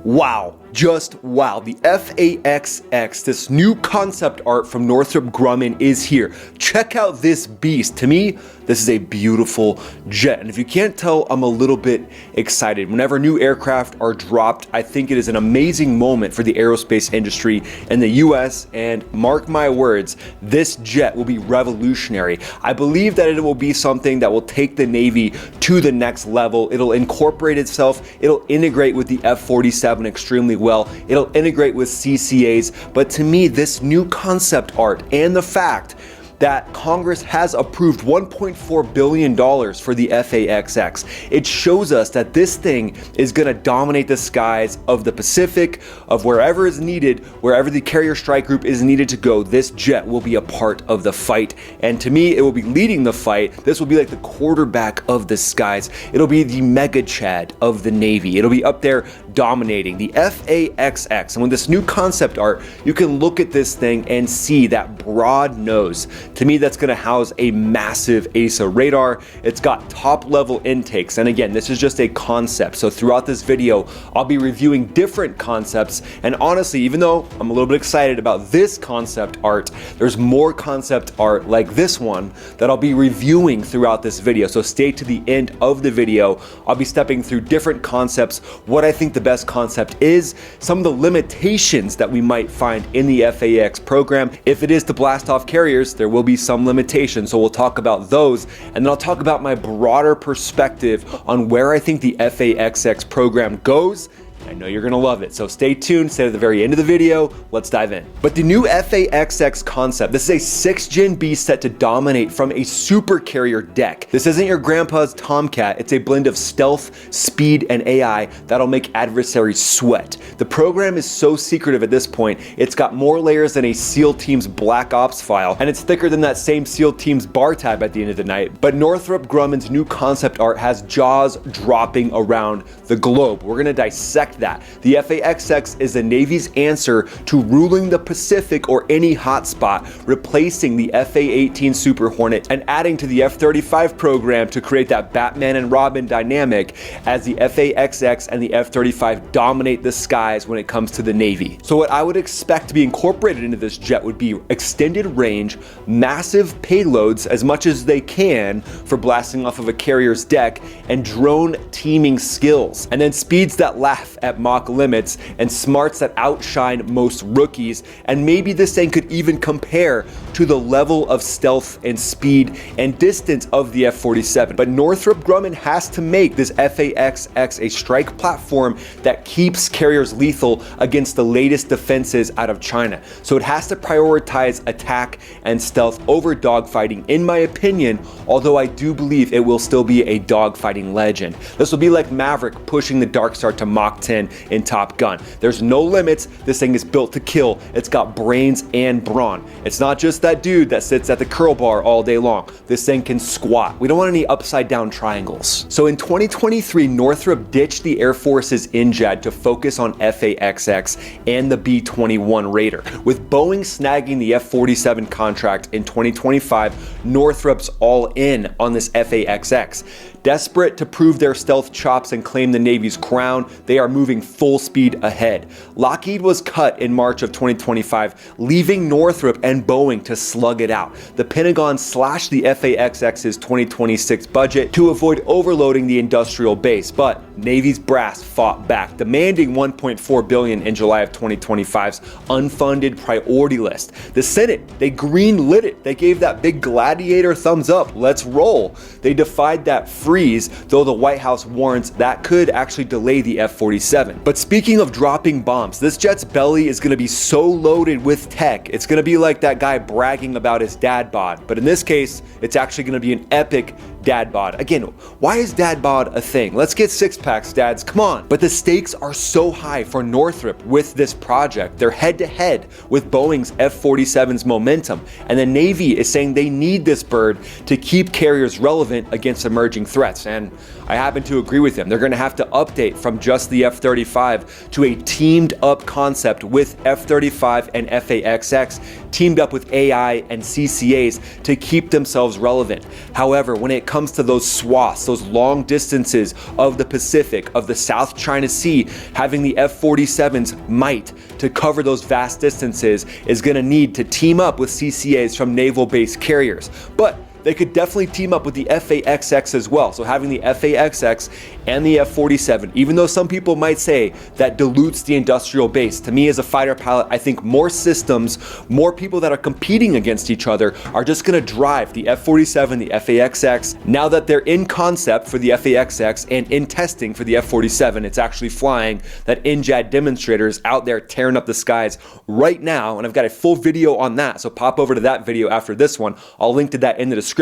Wow, just wow. The FAXX, this new concept art from Northrop Grumman is here. Check out this beast. To me, this is a beautiful jet. And if you can't tell, I'm a little bit excited. Whenever new aircraft are dropped, I think it is an amazing moment for the aerospace industry in the US, and mark my words, this jet will be revolutionary. I believe that it will be something that will take the Navy to the next level. It'll incorporate itself, it'll integrate with the F-47 extremely well, it'll integrate with CCAs, but to me, this new concept art and the fact that Congress has approved $1.4 billion for the FAXX. It shows us that this thing is gonna dominate the skies of the Pacific, of wherever is needed, wherever the carrier strike group is needed to go, this jet will be a part of the fight. And to me, it will be leading the fight. This will be like the quarterback of the skies. It'll be the mega Chad of the Navy. It'll be up there dominating the FAXX. And with this new concept art, you can look at this thing and see that broad nose. To me, that's going to house a massive ASA radar. It's got top level intakes. And again, this is just a concept. So throughout this video, I'll be reviewing different concepts. And honestly, even though I'm a little bit excited about this concept art, there's more concept art like this one that I'll be reviewing throughout this video. So stay to the end of the video. I'll be stepping through different concepts, what I think the best concept is, some of the limitations that we might find in the FAX program. If it is to blast off carriers, there will be some limitations, so we'll talk about those, and then I'll talk about my broader perspective on where I think the FAXX program goes. I know you're gonna love it, so stay tuned, stay to the very end of the video, let's dive in. But the new FAXX concept, this is a 6th gen beast set to dominate from a super carrier deck. This isn't your grandpa's Tomcat, it's a blend of stealth, speed, and AI that'll make adversaries sweat. The program is so secretive at this point, it's got more layers than a SEAL Team's Black Ops file, and it's thicker than that same SEAL Team's bar tab at the end of the night. But Northrop Grumman's new concept art has jaws dropping around the globe. We're gonna dissect that. The FAXX is the Navy's answer to ruling the Pacific or any hotspot, replacing the FA-18 Super Hornet and adding to the F-35 program to create that Batman and Robin dynamic as the FAXX and the F-35 dominate the skies when it comes to the Navy. So what I would expect to be incorporated into this jet would be extended range, massive payloads as much as they can for blasting off of a carrier's deck, and drone teaming skills, and then speeds that laugh at Mach limits and smarts that outshine most rookies. And maybe this thing could even compare to the level of stealth and speed and distance of the F-47. But Northrop Grumman has to make this FAXX a strike platform that keeps carriers lethal against the latest defenses out of China. So it has to prioritize attack and stealth over dogfighting, in my opinion, although I do believe it will still be a dogfighting legend. This will be like Maverick pushing the Dark Star to Mach 10 in Top Gun. There's no limits. This thing is built to kill. It's got brains and brawn. It's not just that dude that sits at the curl bar all day long. This thing can squat. We don't want any upside down triangles. So in 2023, Northrop ditched the Air Force's NGAD to focus on FAXX and the B-21 Raider. With Boeing snagging the F-47 contract in 2025, Northrop's all in on this FAXX. Desperate to prove their stealth chops and claim the Navy's crown, they are moving full speed ahead. Lockheed was cut in March of 2025, leaving Northrop and Boeing to slug it out. The Pentagon slashed the FAXX's 2026 budget to avoid overloading the industrial base, but Navy's brass fought back, demanding $1.4 billion in July of 2025's unfunded priority list. The Senate, they green-lit it. They gave that big gladiator thumbs up. Let's roll. They defied that freeze, though the White House warns that could actually delay the F-47. But speaking of dropping bombs, this jet's belly is going to be so loaded with tech, it's going to be like that guy bragging about his dad bod. But in this case, it's actually going to be an epic dad bod. Again, why is dad bod a thing? Let's get six packs, dads, come on. But the stakes are so high for Northrop with this project. They're head to head with Boeing's F-47's momentum, and the Navy is saying they need this bird to keep carriers relevant against emerging threats. And I happen to agree with them. They're going to have to update from just the F-35 to a teamed up concept with F-35 and FAXX teamed up with AI and CCAs to keep themselves relevant. However, when it comes comes to those swaths, those long distances of the Pacific, of the South China Sea, having the F-47's might to cover those vast distances is going to need to team up with CCAs from naval-based carriers. But they could definitely team up with the FAXX as well. So having the FAXX and the F-47, even though some people might say that dilutes the industrial base, to me as a fighter pilot, I think more systems, more people that are competing against each other are just going to drive the F-47, the FAXX. Now that they're in concept for the FAXX and in testing for the F-47, it's actually flying. That NJAD demonstrator is out there tearing up the skies right now, and I've got a full video on that, so pop over to that video after this one. I'll link to that in the description.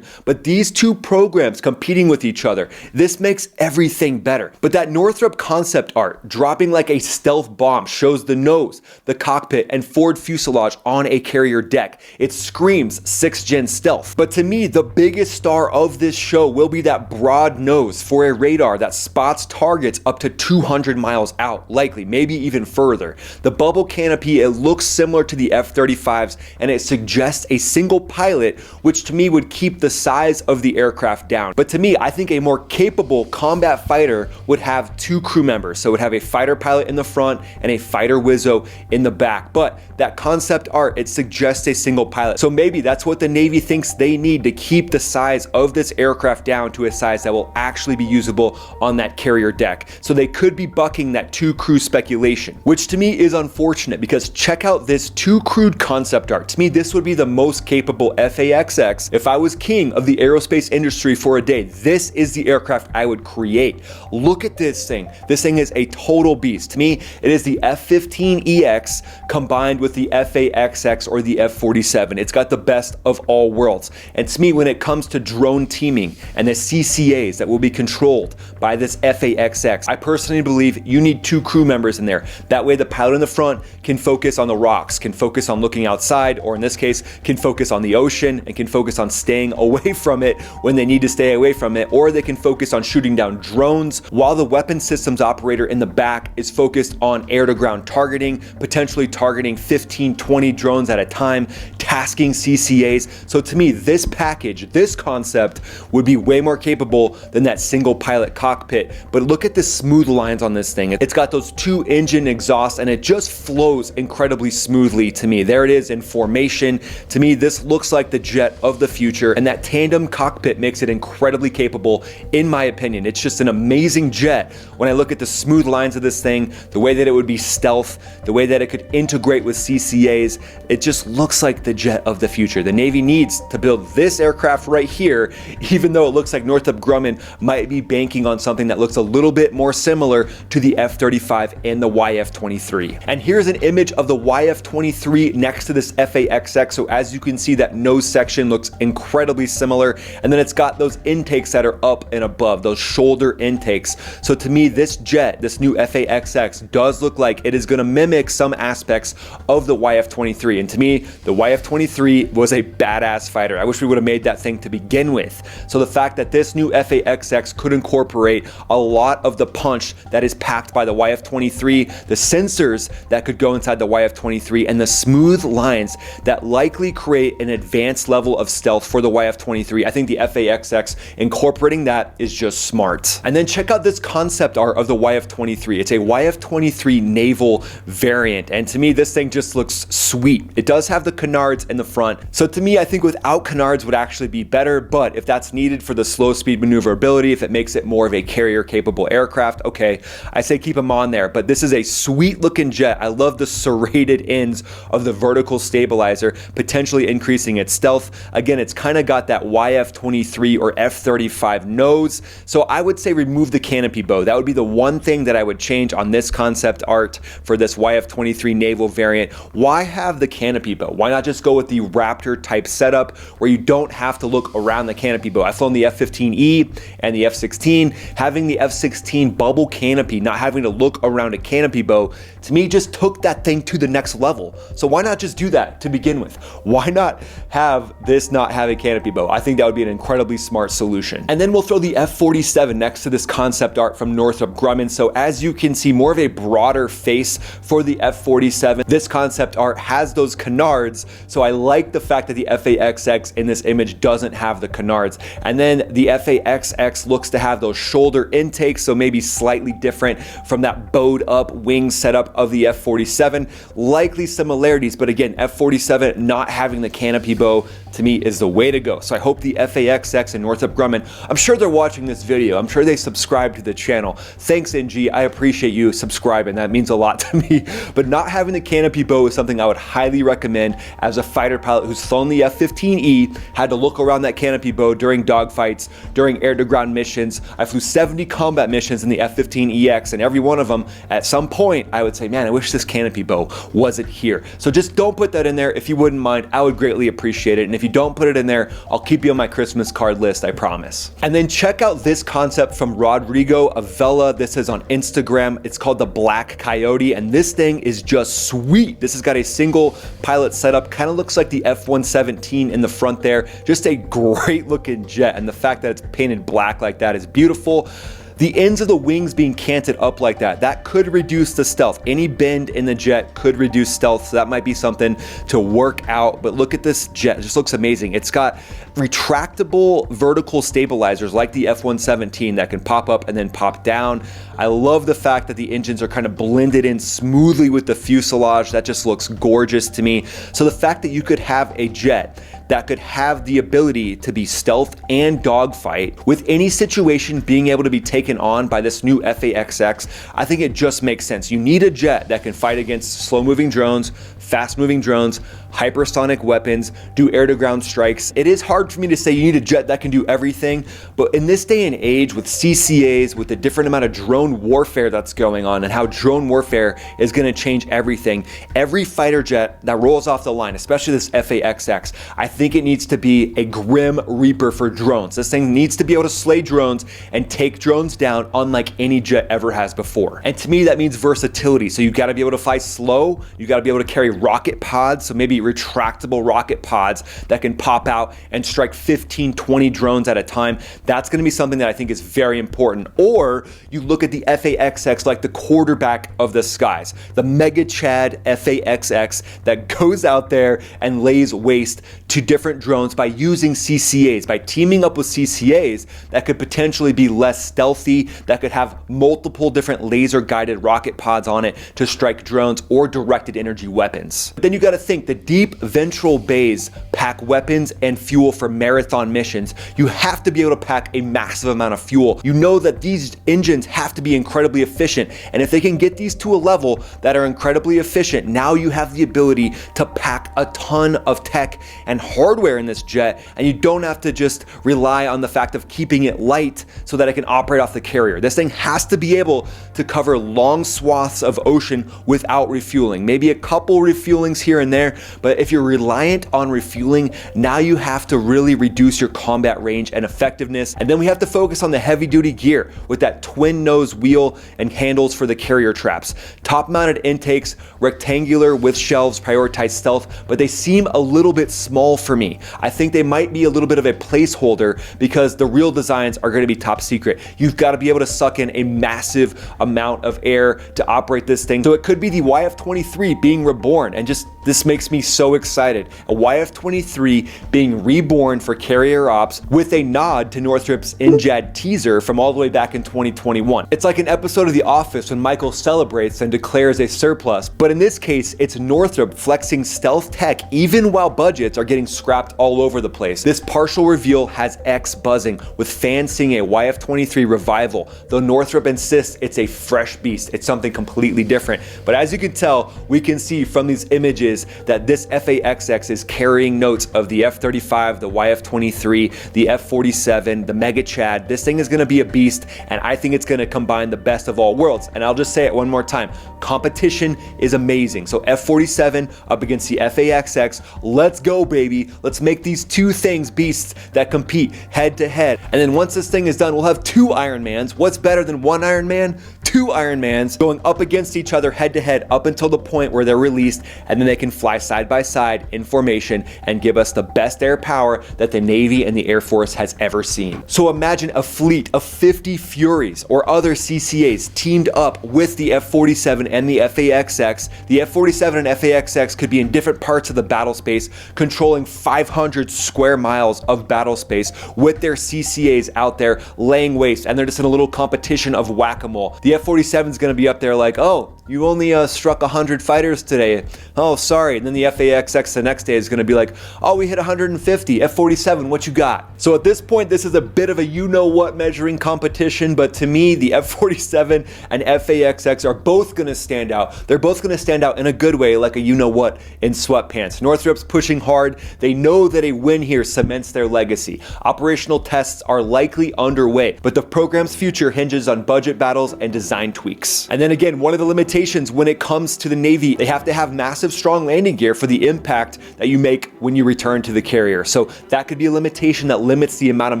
But these two programs competing with each other, this makes everything better. But that Northrop concept art dropping like a stealth bomb shows the nose, the cockpit, and forward fuselage on a carrier deck. It screams 6th gen stealth. But to me, the biggest star of this show will be that broad nose for a radar that spots targets up to 200 miles out, likely, maybe even further. The bubble canopy, it looks similar to the F-35's, and it suggests a single pilot, which to me would keep the size of the aircraft down. But to me, I think a more capable combat fighter would have 2 crew members. So it would have a fighter pilot in the front and a fighter wizzo in the back. But that concept art, it suggests a single pilot. So maybe that's what the Navy thinks they need to keep the size of this aircraft down to a size that will actually be usable on that carrier deck. So they could be bucking that 2 crew speculation, which to me is unfortunate because check out this 2 crewed concept art. To me, this would be the most capable FAXX. If I was king of the aerospace industry for a day, this is the aircraft I would create. Look at this thing. This thing is a total beast. To me, it is the F-15EX combined with the FAXX or the F-47. It's got the best of all worlds. And to me, when it comes to drone teaming and the CCAs that will be controlled by this FAXX, I personally believe you need 2 crew members in there. That way the pilot in the front can focus on the rocks, can focus on looking outside, or in this case, can focus on the ocean and can focus on staying away from it when they need to stay away from it, or they can focus on shooting down drones, while the weapon systems operator in the back is focused on air-to-ground targeting, potentially targeting 15, 20 drones at a time, tasking CCAs. So to me, this package, this concept would be way more capable than that single pilot cockpit. But look at the smooth lines on this thing. It's got those 2 engine exhausts and it just flows incredibly smoothly to me. There it is in formation. To me, this looks like the jet of the future, and that tandem cockpit makes it incredibly capable in my opinion. It's just an amazing jet when I look at the smooth lines of this thing, the way that it would be stealth, the way that it could integrate with CCAs. It just looks like the jet of the future. The Navy needs to build this aircraft right here, even though it looks like Northrop Grumman might be banking on something that looks a little bit more similar to the F-35 and the YF-23. And here's an image of the YF-23 next to this FAXX. So as you can see, that nose section looks incredibly similar, and then it's got those intakes that are up and above, those shoulder intakes. So to me, this jet, this new FAXX, does look like it is going to mimic some aspects of the YF-23. And to me, the YF-23 was a badass fighter. I wish we would have made that thing to begin with. So the fact that this new FAXX could incorporate a lot of the punch that is packed by the YF-23, the sensors that could go inside the YF-23, and the smooth lines that likely create an advanced level of stealth for the YF-23. I think the FAXX incorporating that is just smart. And then check out this concept art of the YF-23. It's a YF-23 naval variant, and to me, this thing just looks sweet. It does have the canards in the front, so to me, I think without canards would actually be better, but if that's needed for the slow speed maneuverability, if it makes it more of a carrier capable aircraft, okay, I say keep them on there. But this is a sweet looking jet. I love the serrated ends of the vertical stabilizer, potentially increasing its stealth. Again, it's kind of got that YF-23 or F-35 nose, so I would say remove the canopy bow. That would be the one thing that I would change on this concept art for this YF-23 naval variant. Why have the canopy bow? Why not just go with the Raptor type setup where you don't have to look around the canopy bow? I've flown the F-15E and the F-16. Having the F-16 bubble canopy, not having to look around a canopy bow, to me just took that thing to the next level. So why not just do that to begin with? Why not have this not have a canopy bow. I think that would be an incredibly smart solution. And then we'll throw the F-47 next to this concept art from Northrop Grumman. So as you can see, more of a broader face for the F-47. This concept art has those canards, so I like the fact that the FAXX in this image doesn't have the canards. And then the FAXX looks to have those shoulder intakes, so maybe slightly different from that bowed up wing setup of the F-47. Likely similarities, but again, F-47 not having the canopy bow to me is the way to go. So I hope the FAXX and Northrop Grumman, I'm sure they're watching this video. I'm sure they subscribe to the channel. Thanks, NG. I appreciate you subscribing. That means a lot to me. But not having the canopy bow is something I would highly recommend as a fighter pilot who's flown the F-15E, had to look around that canopy bow during dogfights, during air-to-ground missions. I flew 70 combat missions in the F-15EX, and every one of them, at some point, I would say, man, I wish this canopy bow wasn't here. So just don't put that in there if you wouldn't mind. I would greatly appreciate it. And if you don't put it in there, I'll keep you on my Christmas card list, I promise. And then check out this concept from Rodrigo Avella. This is on Instagram. It's called the Black Coyote, and this thing is just sweet. This has got a single pilot setup, kind of looks like the F-117 in the front there. Just a great looking jet, and the fact that it's painted black like that is beautiful. The ends of the wings being canted up like that could reduce the stealth. Any bend in the jet could reduce stealth, so that might be something to work out. But look at this jet, it just looks amazing. It's got retractable vertical stabilizers like the F-117 that can pop up and then pop down. I love the fact that the engines are kind of blended in smoothly with the fuselage. That just looks gorgeous to me. So the fact that you could have a jet that could have the ability to be stealth and dogfight with any situation being able to be taken on by this new FAXX, I think it just makes sense. You need a jet that can fight against slow-moving drones, fast-moving drones, hypersonic weapons, do air-to-ground strikes. It is hard for me to say you need a jet that can do everything, but in this day and age with CCAs, with the different amount of drone warfare that's going on and how drone warfare is going to change everything, every fighter jet that rolls off the line, especially this FAXX, I think it needs to be a Grim Reaper for drones. This thing needs to be able to slay drones and take drones down unlike any jet ever has before. And to me, that means versatility. So you've got to be able to fly slow, you got to be able to carry rocket pods, so maybe retractable rocket pods that can pop out and strike 15, 20 drones at a time. That's going to be something that I think is very important. Or you look at the FAXX like the quarterback of the skies, the Mega Chad FAXX that goes out there and lays waste to different drones by using CCAs, by teaming up with CCAs that could potentially be less stealthy, that could have multiple different laser guided rocket pods on it to strike drones or directed energy weapons. But then you got to think the deep ventral bays pack weapons and fuel for marathon missions. You have to be able to pack a massive amount of fuel. You know that these engines have to be incredibly efficient, and if they can get these to a level that are incredibly efficient, now you have the ability to pack a ton of tech and hardware in this jet, and you don't have to just rely on the fact of keeping it light so that it can operate off the carrier. This thing has to be able to cover long swaths of ocean without refueling. Maybe a couple refuelings here and there, but if you're reliant on refueling, now you have to really reduce your combat range and effectiveness. And then we have to focus on the heavy duty gear with that twin nose wheel and handles for the carrier traps. Top mounted intakes, rectangular with shelves, prioritize stealth, but they seem a little bit small for me. I think they might be a little bit of a placeholder because the real designs are going to be top secret. You've got to be able to suck in a massive amount of air to operate this thing. So it could be the YF-23 being reborn, and just this makes me so excited. A YF-23 being reborn for carrier ops with a nod to Northrop's NJAD teaser from all the way back in 2021. It's like an episode of The Office when Michael celebrates and declares a surplus, but in this case, it's Northrop flexing stealth tech even while budgets are getting scrapped all over the place. This partial reveal has X buzzing, with fans seeing a YF-23 revival, though Northrop insists it's a fresh beast. It's something completely different. But as you can tell, we can see from these images that this FAXX is carrying notes of the F-35, the YF-23, the F-47, the Mega Chad. This thing is going to be a beast, and I think it's going to combine the best of all worlds. And I'll just say it one more time, competition is amazing. So F-47 up against the FAXX, let's go baby. Let's make these two things beasts that compete head to head. And then once this thing is done, we'll have two Iron Mans. What's better than one Iron Man? two Iron Mans going up against each other head to head up until the point where they're released, and then they can fly side by side in formation and give us the best air power that the Navy and the Air Force has ever seen. So imagine a fleet of 50 Furies or other CCAs teamed up with the F-47 and the FAXX. The F-47 and FAXX could be in different parts of the battle space, controlling 500 square miles of battle space with their CCAs out there laying waste, and they're just in a little competition of whack-a-mole. The F-47 is going to be up there like, oh, you only struck 100 fighters today. Oh, sorry. And then the FAXX the next day is going to be like, oh, we hit 150. F-47, what you got? So at this point, this is a bit of a you-know-what measuring competition, but to me, the F-47 and FAXX are both going to stand out. They're both going to stand out in a good way, like a you-know-what in sweatpants. Northrop's pushing hard. They know that a win here cements their legacy. Operational tests are likely underway, but the program's future hinges on budget battles and design tweaks. And then again, one of the limitations when it comes to the Navy, they have to have massive strong landing gear for the impact that you make when you return to the carrier. So that could be a limitation that limits the amount of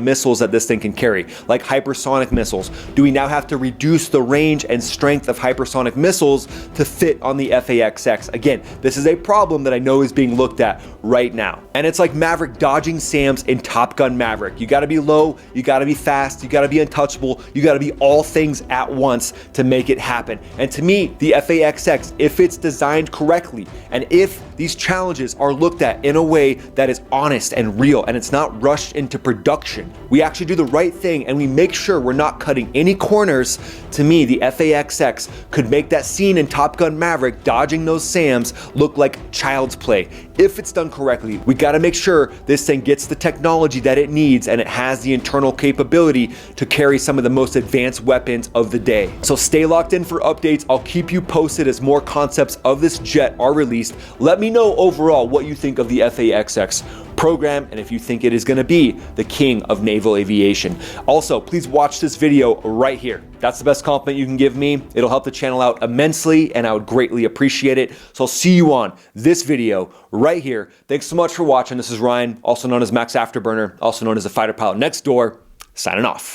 missiles that this thing can carry, like hypersonic missiles. Do we now have to reduce the range and strength of hypersonic missiles to fit on the FAXX? Again, this is a problem that I know is being looked at right now. And it's like Maverick dodging SAMs in Top Gun Maverick. You gotta be low, you gotta be fast, you gotta be untouchable, you gotta be all things at once to make it happen. And to me, the FAXX, if it's designed correctly, and if these challenges are looked at in a way that is honest and real, and it's not rushed into production, we actually do the right thing and we make sure we're not cutting any corners. To me, the FAXX could make that scene in Top Gun Maverick dodging those SAMs look like child's play. If it's done correctly, we gotta make sure this thing gets the technology that it needs and it has the internal capability to carry some of the most advanced weapons of the day. So stay locked in for updates. I'll keep you posted as more concepts of this jet are released. Let me know overall what you think of the FAXX program and if you think it is going to be the king of naval aviation. Also, please watch this video right here. That's the best compliment you can give me. It'll help the channel out immensely and I would greatly appreciate it. So I'll see you on this video right here. Thanks so much for watching. This is Ryan, also known as Max Afterburner, also known as the fighter pilot next door, signing off.